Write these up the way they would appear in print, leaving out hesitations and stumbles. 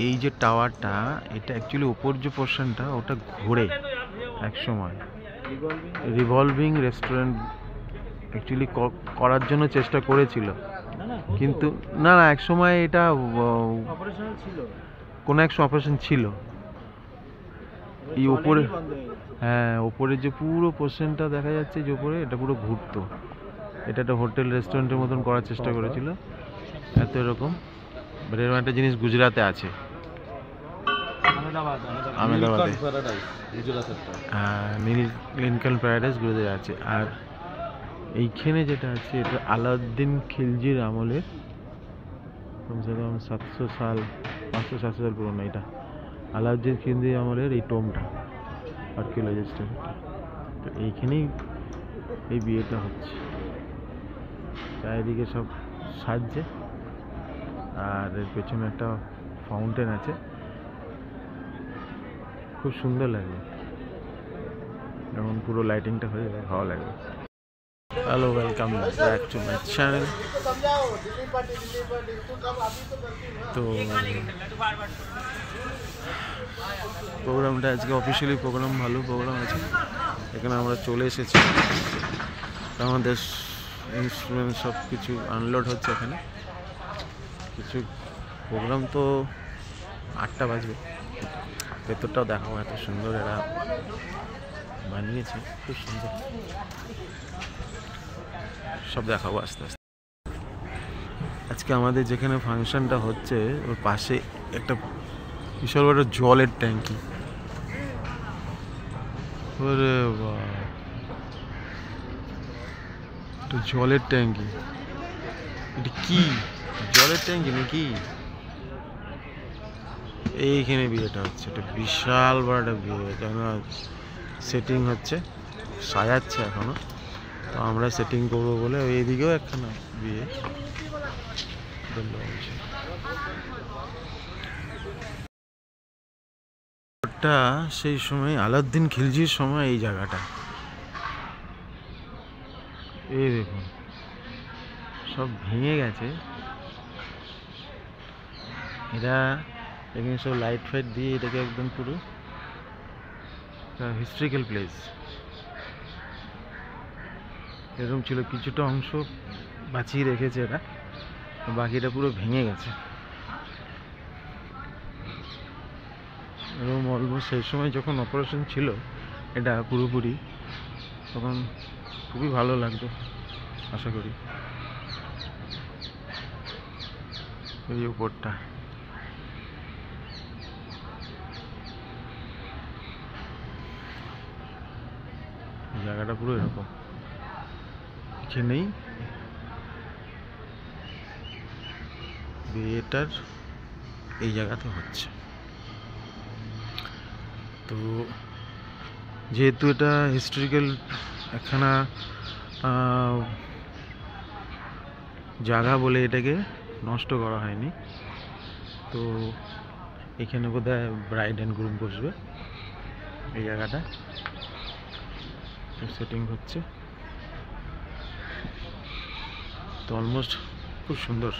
এই যে টাওয়ারটা, এটা অ্যাকচুয়ালি ওপর যে পোর্শনটা ওটা ঘোরে এক সময়, রিভলভিং রেস্টুরেন্ট অ্যাকচুয়ালি করার জন্য চেষ্টা করেছিল, কিন্তু না এক সময় এটা কোনো এক অপারেশন ছিল। এই ওপরে, হ্যাঁ ওপরে যে পুরো পোর্শনটা দেখা যাচ্ছে যে ওপরে, এটা পুরো ঘুরতো। এটা একটা হোটেল রেস্টুরেন্টের মতন করার চেষ্টা করেছিল, এত এরকম। বাট এরকম একটা জিনিস গুজরাতে আছে, আহমেদাবাদে, হ্যাঁ লিনকন প্যারাডাইস গুজরাতে আছে। আর এইখানে যেটা আছে, এটা আলাউদ্দিন খিলজির আমলের, কমসে কম 500 সাল পুরনো। এটা আলাউদ্দিন খিলজির আমলের এই টোমটা, আর্কিওলজিস্টের। তো এইখানেই এই বিয়েটা হচ্ছে। চারিদিকে সব সাজছে, আর এর পেছনে একটা ফাউন্টেন আছে, খুব সুন্দর লাগে। যেমন পুরো লাইটিংটা হয়ে যায়, ভালো লাগে। Hello, welcome back to my channel. তো প্রোগ্রামটা আজকে অফিসিয়ালি প্রোগ্রাম, ভালো প্রোগ্রাম আছে। এখানে আমরা চলে এসেছি, আমাদের ইনস্ট্রুমেন্ট সব কিছু আনলোড হচ্ছে এখানে। কিছু প্রোগ্রাম তো 8টা বাজবে, ভেতরটাও দেখাবো, এত সুন্দর এরা বানিয়েছে, খুব সুন্দর, সব দেখাবো আস্তে আস্তে। আজকে আমাদের যেখানে ফাংশনটা হচ্ছে ওর পাশে একটা বিশাল বড় জলের ট্যাঙ্কি। ওরে বাবা, জলের ট্যাঙ্কি, এটা কি জলের ট্যাঙ্কি নাকি? এইখানে বিয়েটা হচ্ছে, এটা বিশাল বড় একটা বিয়ে, কেন সেটিং হচ্ছে, সাজাচ্ছে এখনো। তো আমরা সেটিং করবো বলে এইদিকেও একখানা বিয়ে। ওটা সেই সময় আলাউদ্দিন খিলজির সময় এই জায়গাটা, এই দেখুন সব ভেঙে গেছে। এরা এখানে সব লাইট ফাইট দিয়ে এটাকে একদম পুরো হিস্ট্রিক্যাল প্লেস এরকম ছিল। কিছুটা অংশ বাঁচিয়ে রেখেছে এরা, বাকিটা পুরো ভেঙে গেছে। এরকম অলমোস্ট সেই সময় যখন অপারেশন ছিল এটা পুরোপুরি, তখন খুবই ভালো লাগতো আশা করি। এই উপরটা জায়গাটা পুরো এরকম, এখানেই বিয়েটার এই জায়গাতে হচ্ছে। তো যেহেতু এটা হিস্টোরিক্যাল একখানা জায়গা বলে এটাকে নষ্ট করা হয়নি। তো এখানে বোধহয় ব্রাইড অ্যান্ড গ্রুম বসবে, এই জায়গাটা সেটিং হচ্ছে। তো অলমোস্ট খুব সুন্দর।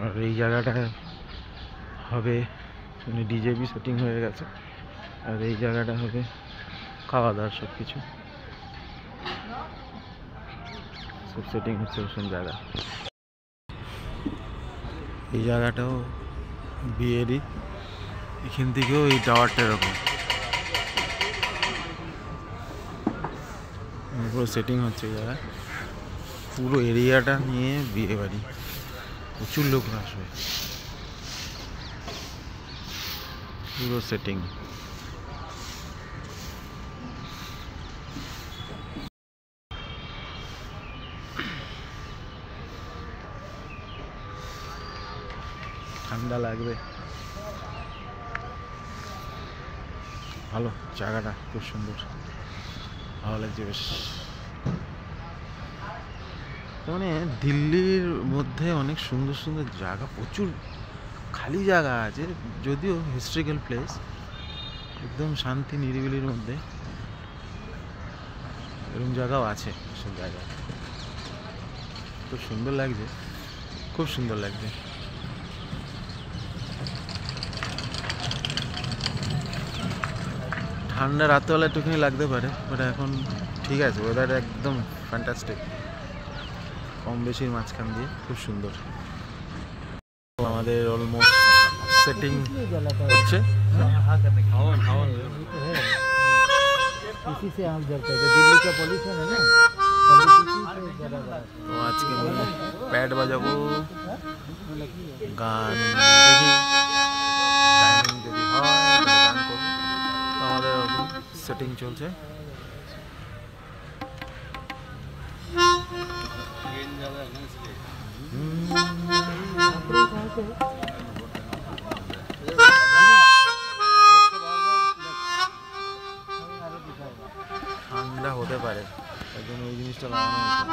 আর এই জায়গাটা হবে ডিজেবি সেটিং হয়ে গেছে, আর এই জায়গাটা হবে খাওয়া দাওয়ার সব কিছু, সব সেটিং হচ্ছে ভীষণ জায়গা। এই জায়গাটাও বিয়েরই, এখান থেকেও এই টাওয়ারটা এরকম পুরো সেটিং হচ্ছে। এই জায়গায় পুরো এরিয়াটা নিয়ে বিয়ে বাড়ি, প্রচুর লোক আসবে, পুরো সেটিং। ঠান্ডা লাগবে, ভালো জায়গাটা, খুব সুন্দর, ভালো লাগছে বেশ। মানে দিল্লির মধ্যে অনেক সুন্দর সুন্দর জায়গা, প্রচুর খালি জায়গা আছে, যদিও হিস্ট্রিক্যাল প্লেস, একদম শান্তি নিরিবিলির মধ্যে এরকম জায়গাও আছে। সব জায়গা খুব সুন্দর লাগছে, খুব সুন্দর লাগছে। ঠান্ডা রাত্রেবেলা একটুখানি লাগতে পারে, বাট এখন ঠিক আছে, ওয়েদার একদম ফ্যান্টাস্টিক, কম বেশির মাঝখান দিয়ে খুব সুন্দর। আমাদের অলমোস্ট সেটিং হচ্ছে। इसी से आग जलता है, जो दिल्ली का पॉल्यूशन है ना, তো আজকে প্যাড বাজাবো, গান দেখি, টাইমিং যদি হয় গান করবো। তো আমাদের সেটিং চলছে। ঠান্ডা হতে পারে, তার জন্য এই জিনিসটা লাগানো হয়েছে।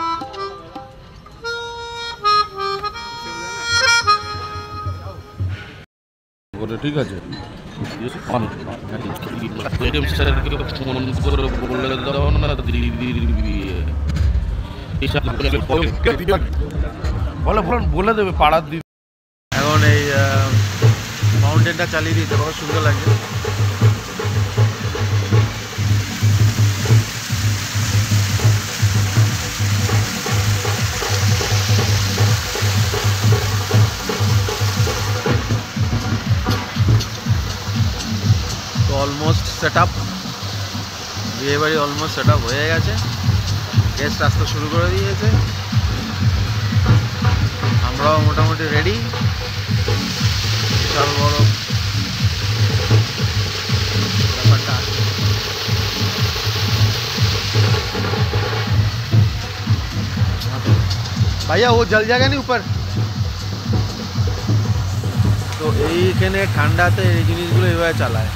ঠিক আছে, বলে দেবে পাড়ার দিদি। এখন এই মাউন্টেনটা চালিয়ে দিতে কত সুন্দর লাগছে। তো অলমোস্ট সেট আপ, বিয়ে বাড়ি অলমোস্ট সেট আপ হয়ে গেছে, গেস্ট আসতে শুরু করে দিয়েছে, আমরাও মোটামুটি রেডি। বিশাল বড় ব্যাপারটা। ভাইয়া ও জল জায়গা নেই উপর। তো এইখানে ঠান্ডাতে এই জিনিসগুলো এইভাবে চালায়,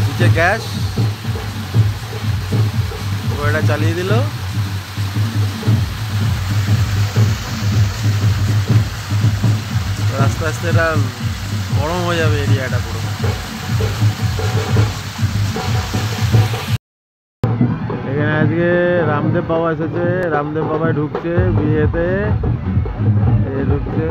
নিচে গ্যাস, ওটা চালিয়ে দিল, আস্তে আস্তে এটা গরম হয়ে যাবে এরিয়াটা পুরো। এখানে আজকে রামদেব বাবা এসেছে, রামদেব বাবা ঢুকছে বিয়েতে, ঢুকছে।